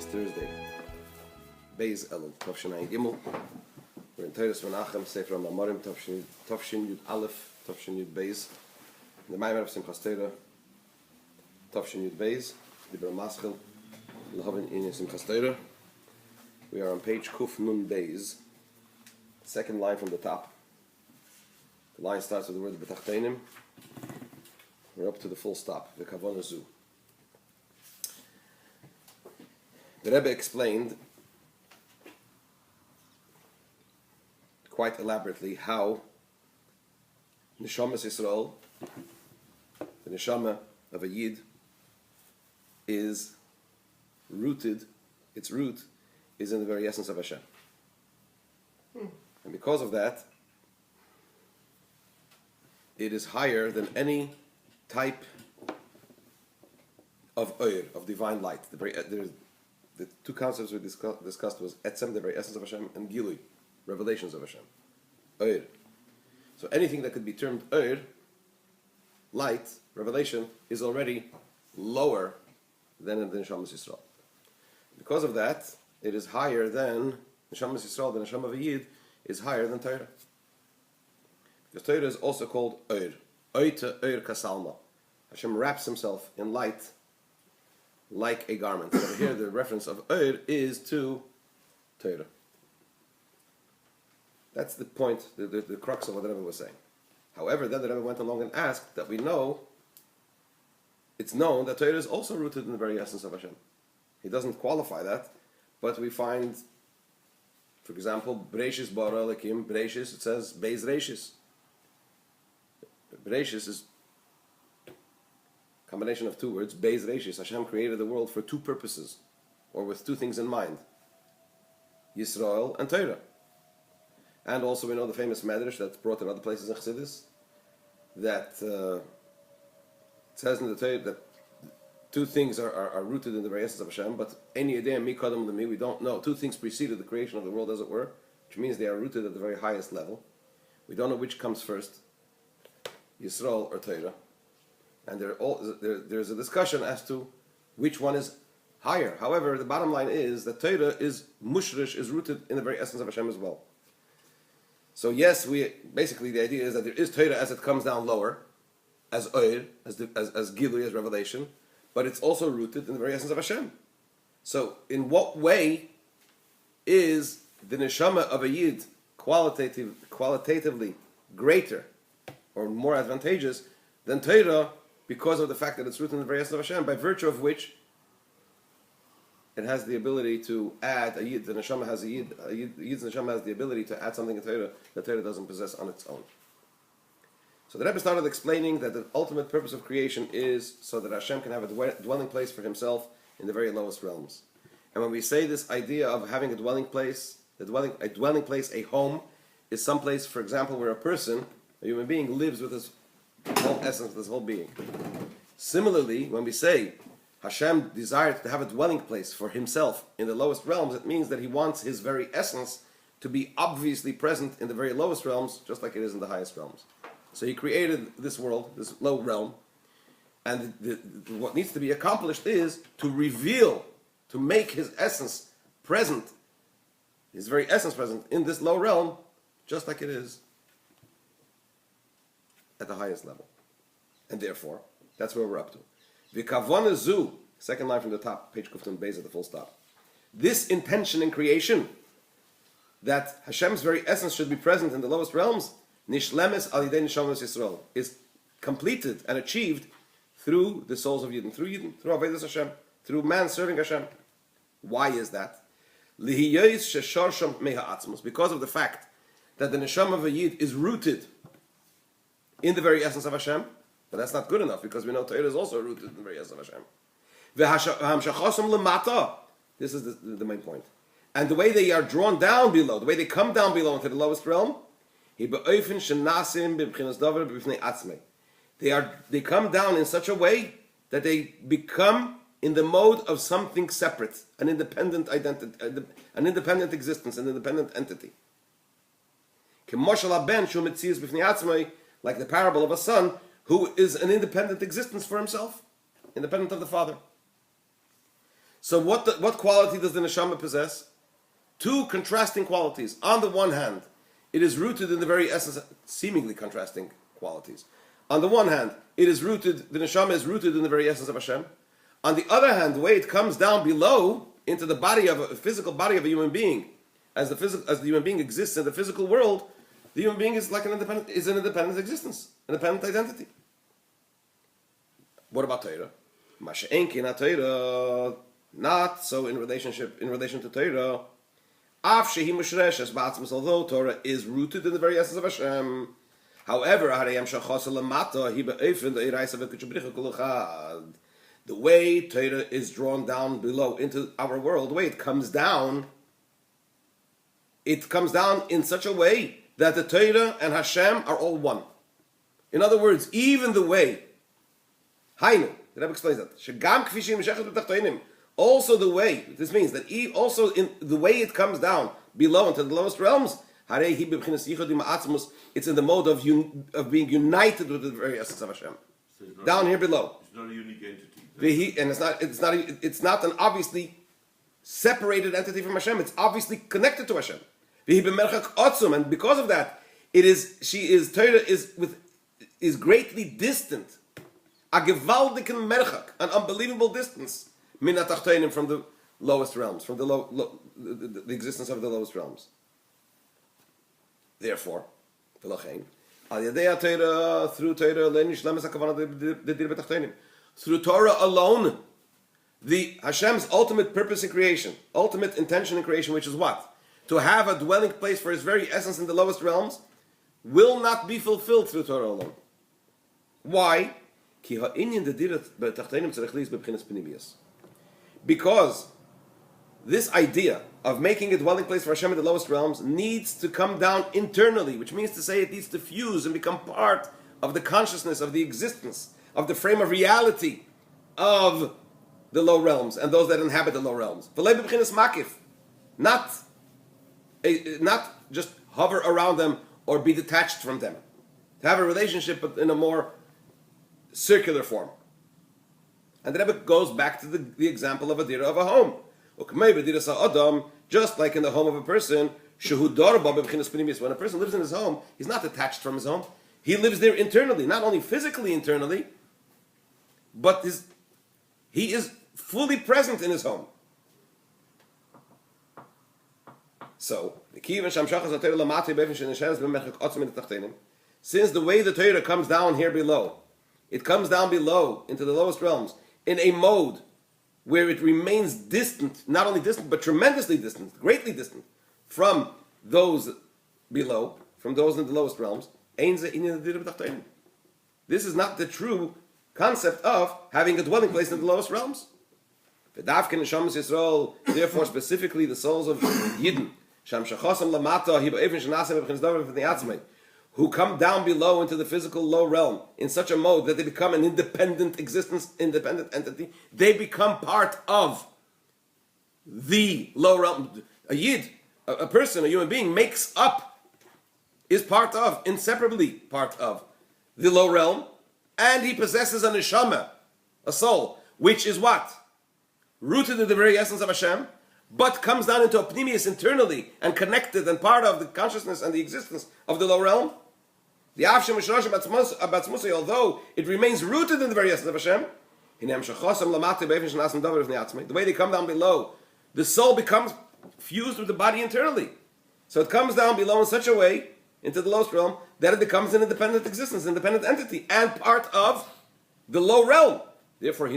Thursday. Beis Elul, Tavshin Ayin Gimel. We're in Teres Menachem, Sefer Mamarim, Tavshin Yud Aleph, Tavshin Yud Beis. The Mamar Lehavin Simchas Torah, Tavshin Yud Beis, Mamar Lehavin Inyan Simchas Torah. We are on page Kuf Nun Beis, second line from the top. The line starts with the word B'tachtenim. We're up to the full stop, the Kavana Zu. The Rebbe explained quite elaborately how Neshamas Yisrael, the Neshama of a Yid, is rooted, its root is in the very essence of Hashem. And because of that, it is higher than any type of oir, of divine light. The two concepts we discussed was etzem, the very essence of Hashem, and gilui, revelations of Hashem. Oir. So anything that could be termed oir, light, revelation, is already lower than the Neshamas Yisrael. Because of that, it is higher than Neshamas Yisrael, the Neshama of a Yid, is higher than Torah. Because Torah is also called oir. Oita oir kasalma. Hashem wraps himself in light like a garment. So here the reference of oir is to Torah. That's the point, the crux of what the Rebbe was saying. However, then the Rebbe went along and asked that we know, it's known that Torah is also rooted in the very essence of Hashem. He doesn't qualify that, but we find, for example, Bereishis bara Elokim, Bereishis, it says Beis Reishis. Bereishis is a combination of two words, Beis Reishis. Hashem created the world for two purposes, or with two things in mind, Yisrael and Torah. And also we know the famous Medrash that's brought in other places in Chassidus, that says in the Torah that two things are rooted in the very essence of Hashem, but any idea mi kadam l'mi, we don't know. Two things preceded the creation of the world, as it were, which means they are rooted at the very highest level. We don't know which comes first, Yisrael or Torah. And there's a discussion as to which one is higher. However, the bottom line is that Torah is mushrish, is rooted in the very essence of Hashem as well. So yes, basically the idea is that there is Torah as it comes down lower, as oir, as gilui, as revelation, but it's also rooted in the very essence of Hashem. So in what way is the neshama of a yid qualitatively greater or more advantageous than Torah, because of the fact that it's rooted in the very essence of Hashem, by virtue of which it has the ability to add a yid. The neshama has a yid's neshama has the ability to add something in Torah that Torah doesn't possess on its own. So the Rebbe started explaining that the ultimate purpose of creation is so that Hashem can have a dwelling place for himself in the very lowest realms. And when we say this idea of having a dwelling place, a home, is some place, for example, where a human being, lives with his whole essence, with his whole being. Similarly, when we say Hashem desired to have a dwelling place for himself in the lowest realms, it means that he wants his very essence to be obviously present in the very lowest realms, just like it is in the highest realms. So he created this world, this low realm, and what needs to be accomplished is to reveal, to make his essence present, his very essence present in this low realm, just like it is at the highest level. And therefore, that's where we're up to. V'kavana zu, second line from the top, page Kufton Beis at the full stop. This intention in creation, that Hashem's very essence should be present in the lowest realms, nishlemes al yidei neshamas Yisrael, is completed and achieved through the souls of Yidden, through Avodas Hashem, through man serving Hashem. Why is that? Lihiyos shesharsham meha atzmos, because of the fact that the neshama of a Yid is rooted in the very essence of Hashem. But that's not good enough, because we know Torah is also rooted in the very essence of Hashem. V'hamshachosam lemata. This is the main point. And the way they are drawn down below, the way they come down below into the lowest realm, they come down in such a way that they become in the mode of something separate, an independent identity, an independent existence, an independent entity. Like the parable of a son who is an independent existence for himself, independent of the father. So what quality does the neshama possess? Two contrasting qualities. On the one hand, it is rooted in the very essence, seemingly contrasting qualities. On the one hand, the neshama is rooted in the very essence of Hashem. On the other hand, the way it comes down below into the body of a physical body of a human being, as the human being exists in the physical world, the human being is like an independent existence, an independent identity. What about Torah? Torah, not so in relation to Torah. Although Torah is rooted in the very essence of Hashem, however, the way Torah is drawn down below into our world, the way it comes down in such a way that the Torah and Hashem are all one. In other words, even the way, Hainu, the Rebbe explains that, also the way, this means that also in the way it comes down below into the lowest realms, it's in the mode of being united with the very essence of Hashem. So down here below. It's not a unique entity. And it's not an obviously separated entity from Hashem. It's obviously connected to Hashem. And because of that, Torah is greatly distant. A gewaldigen merchak, an unbelievable distance, min atachtonim, from the lowest realms, from the existence of the lowest realms. Therefore, through Torah alone, the Hashem's ultimate purpose in creation, ultimate intention in creation, which is what? To have a dwelling place for His very essence in the lowest realms, will not be fulfilled through Torah alone. Why? Because this idea of making a dwelling place for Hashem in the lowest realms needs to come down internally, which means to say it needs to fuse and become part of the consciousness, of the existence, of the frame of reality of the low realms and those that inhabit the low realms. Not just hover around them or be detached from them. To have a relationship but in a more circular form. And the Rebbe goes back to the example of a dira of a home. Just like in the home of a person, when a person lives in his home, he's not detached from his home. He lives there internally, not only physically internally, but he is fully present in his home. So, since the way the Torah comes down here below, it comes down below into the lowest realms in a mode where it remains distant, not only distant, but tremendously distant, greatly distant from those below, from those in the lowest realms. This is not the true concept of having a dwelling place in the lowest realms. Therefore, specifically the souls of Yidden, who come down below into the physical low realm in such a mode that they become an independent existence, independent entity, they become part of the low realm. A Yid, a person, a human being, is part of, inseparably part of the low realm, and he possesses a neshama, a soul, which is what? Rooted in the very essence of Hashem, but comes down into a pnimius internally and connected and part of the consciousness and the existence of the low realm. The although it remains rooted in the very essence of Hashem, the way they come down below, the soul becomes fused with the body internally. So it comes down below in such a way into the lowest realm that it becomes an independent existence, independent entity, and part of the low realm. Therefore,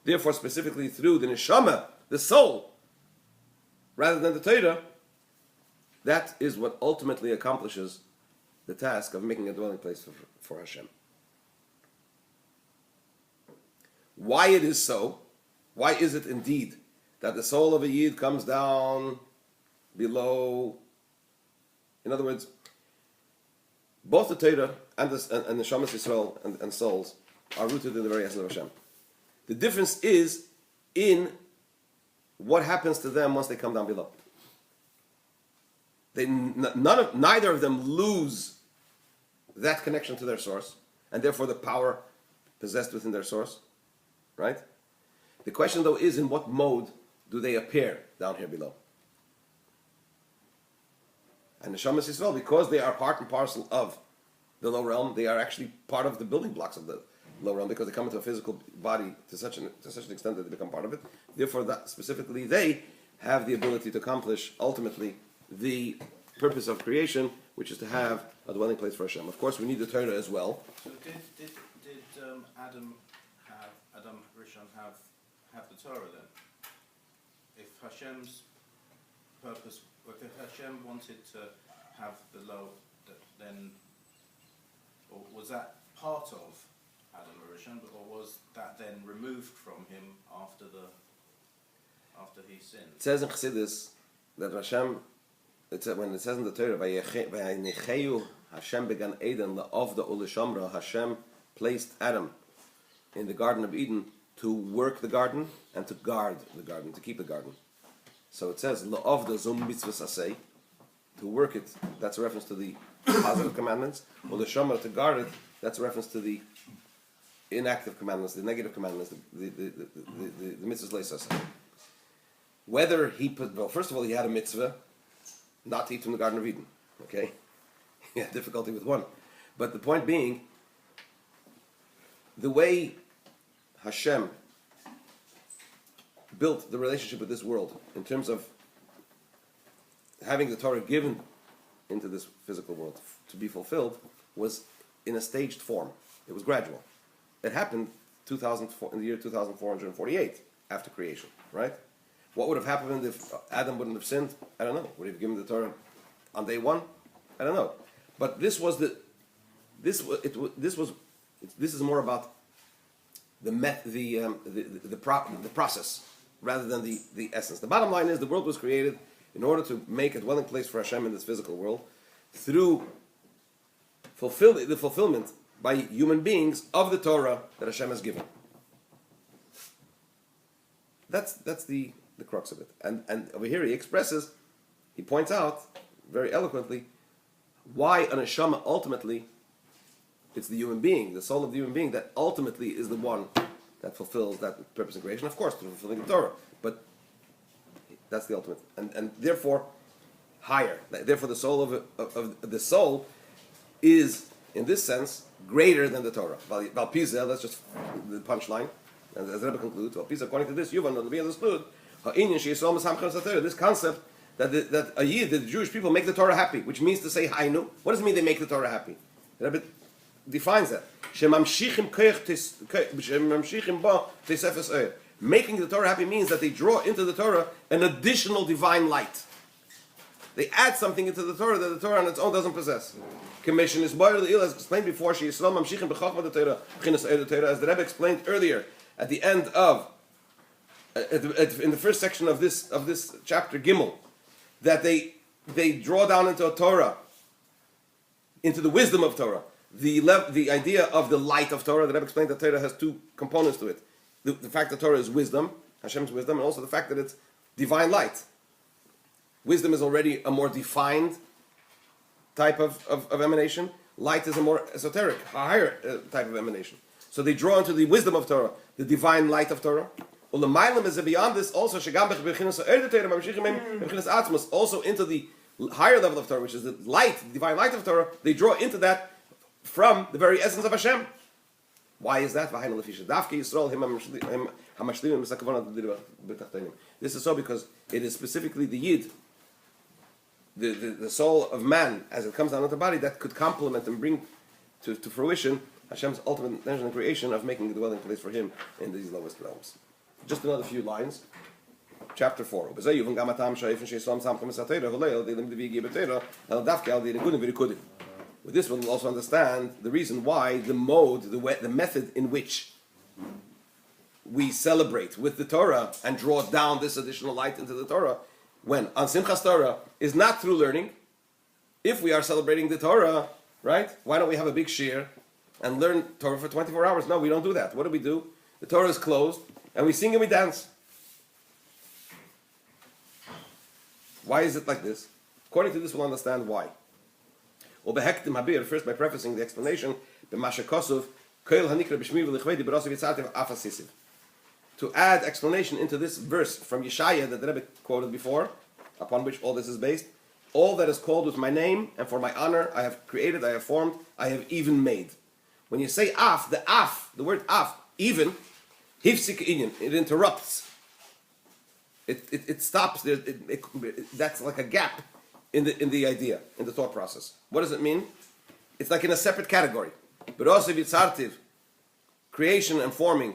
therefore, specifically through the neshama, the soul, rather than the Torah, that is what ultimately accomplishes the task of making a dwelling place for Hashem. Why it is so? Why is it indeed that the soul of a Yid comes down below? In other words, both the Torah and the Neshamas Yisrael and souls are rooted in the very essence of Hashem. The difference is in what happens to them once they come down below. Neither of them lose that connection to their source, and therefore the power possessed within their source, right? The question, though, is in what mode do they appear down here below? And the Neshamas Yisrael, because they are part and parcel of the low realm, they are actually part of the building blocks of the low realm, because they come into a physical body to such an extent that they become part of it. Therefore, that specifically they have the ability to accomplish ultimately the purpose of creation, which is to have a dwelling place for Hashem. Of course, we need the Torah as well. So did Adam Rishon have the Torah then? If Hashem's purpose, if Hashem wanted to have the low, then, or was that part of Adam Rishon, or was that then removed from him after he sinned? It says in Chassidus that Hashem, when it says in the Torah, "Vayecheyu Hashem began Eden la'avda u'lishamra," Hashem placed Adam in the Garden of Eden to work the garden and to guard the garden, to keep the garden. So it says la'avda zum mitzvahs asay, to work it. That's a reference to the positive commandments. U'lishamra, to guard it. That's a reference to the inactive commandments, the negative commandments, the mitzvahs leisasay. Whether he put, well, first of all, he had a mitzvah not to eat from the Garden of Eden. Okay? He had difficulty with one. But the point being, the way Hashem built the relationship with this world in terms of having the Torah given into this physical world to be fulfilled was in a staged form. It was gradual. It happened in the year 2448 after creation, right? What would have happened if Adam wouldn't have sinned? I don't know. Would he have given the Torah on day one? I don't know. But this is more about the process rather than the essence. The bottom line is the world was created in order to make a dwelling place for Hashem in this physical world through the fulfillment by human beings of the Torah that Hashem has given. That's the crux of it. And over here he points out very eloquently why an neshama ultimately, it's the human being, the soul of the human being, that ultimately is the one that fulfills that purpose in creation, of course, through fulfilling the Torah. But that's the ultimate. And therefore, higher. Therefore, the soul of the soul is, in this sense, greater than the Torah. Valpiza, that's just the punchline. And as the Rebbe concludes, Valpiza, according to this, Yuvan, will be understood, this concept that a Yid, that the Jewish people make the Torah happy, which means to say Hainu. What does it mean they make the Torah happy? The Rebbe defines that. Making the Torah happy means that they draw into the Torah an additional divine light. They add something into the Torah that the Torah on its own doesn't possess. Commission is as explained before, as the Rebbe explained earlier at the end of in the first section of this chapter Gimel, that they draw down into a Torah, into the wisdom of Torah, the idea of the light of Torah. The Rebbe explained that Torah has two components to it: the fact that Torah is wisdom, Hashem's wisdom, and also the fact that it's divine light. Wisdom is already a more defined type of emanation. Light is a more esoteric, higher type of emanation. So they draw into the wisdom of Torah, the divine light of Torah. Is beyond this also also into the higher level of Torah, which is the light, the divine light of Torah. They draw into that from the very essence of Hashem. Why is that? This is so because it is specifically the Yid, the soul of man, as it comes down into the body, that could complement and bring to fruition Hashem's ultimate intention and creation of making a dwelling place for him in these lowest realms. Just another few lines. Chapter 4. With this we'll also understand the reason why the mode, the method in which we celebrate with the Torah and draw down this additional light into the Torah, when on Simchas Torah, is not through learning. If we are celebrating the Torah, right, why don't we have a big shiur and learn Torah for 24 hours? No, we don't do that. What do? The Torah is closed, and we sing and we dance. Why is it like this? According to this, we'll understand why. First, by prefacing the explanation, to add explanation into this verse from Yeshaya that the Rebbe quoted before, upon which all this is based. All that is called with my name and for my honor, I have created, I have formed, I have even made. When you say af, the word af, even, hifsik inyan, it interrupts. It stops. That's like a gap in the idea, in the thought process. What does it mean? It's like in a separate category. But also vitzartiv, creation and forming,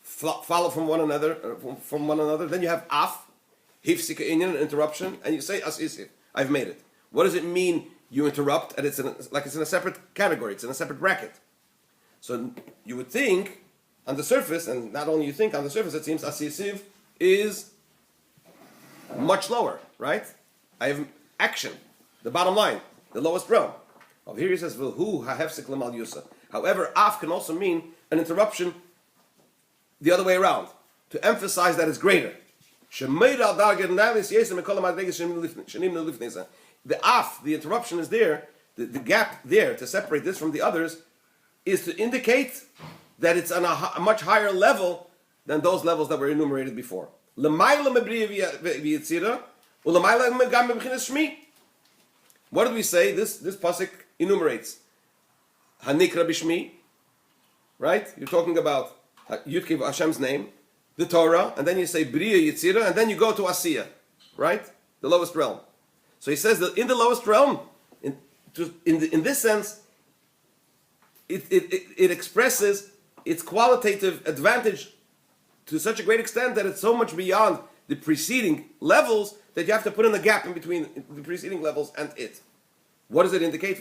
follow from one another. Then you have af, hifsik inyan, interruption, and you say asisif. I've made it. What does it mean? You interrupt, and it's in a separate category. It's in a separate bracket. So you would think, on the surface, and not only you think on the surface, it seems asisiv is much lower, right? I have action, the bottom line, the lowest realm. Over here he says, "V'hu hahefsik l'mal yusa." However, af can also mean an interruption the other way around, to emphasize that it's greater. The af, the interruption is there, the gap there to separate this from the others, is to indicate that it's on a much higher level than those levels that were enumerated before. What did we say? This pasuk enumerates Hanikra Bishmi, right? You're talking about Yudkev Hashem's name, the Torah, and then you say Bria Yitzira, and then you go to Asiya, right? The lowest realm. So he says that in the lowest realm, in this sense, it expresses its qualitative advantage to such a great extent that it's so much beyond the preceding levels that you have to put in a gap in between the preceding levels and it. What does it indicate?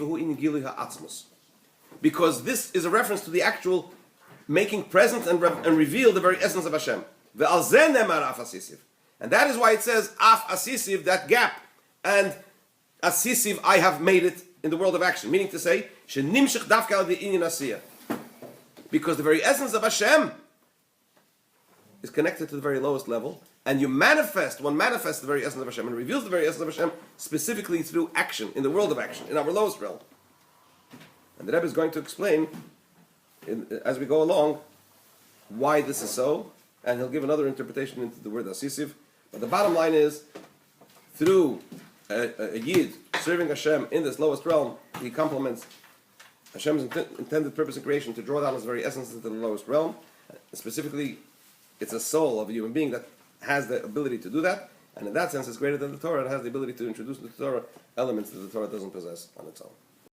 Because this is a reference to the actual making present and reveal the very essence of Hashem. And that is why it says af asisiv, that gap, and asisiv, I have made it in the world of action. Meaning to say, shenimshich dafka al inyan asiya. Because the very essence of Hashem is connected to the very lowest level, and one manifests the very essence of Hashem and reveals the very essence of Hashem specifically through action, in the world of action, in our lowest realm. And the Rebbe is going to explain, as we go along, why this is so, and he'll give another interpretation into the word asisiv. But the bottom line is, through a Yid serving Hashem in this lowest realm, he complements Hashem's intended purpose in creation to draw down his very essence into the lowest realm. Specifically, it's a soul of a human being that has the ability to do that, and in that sense it's greater than the Torah. It has the ability to introduce into the Torah elements that the Torah doesn't possess on its own.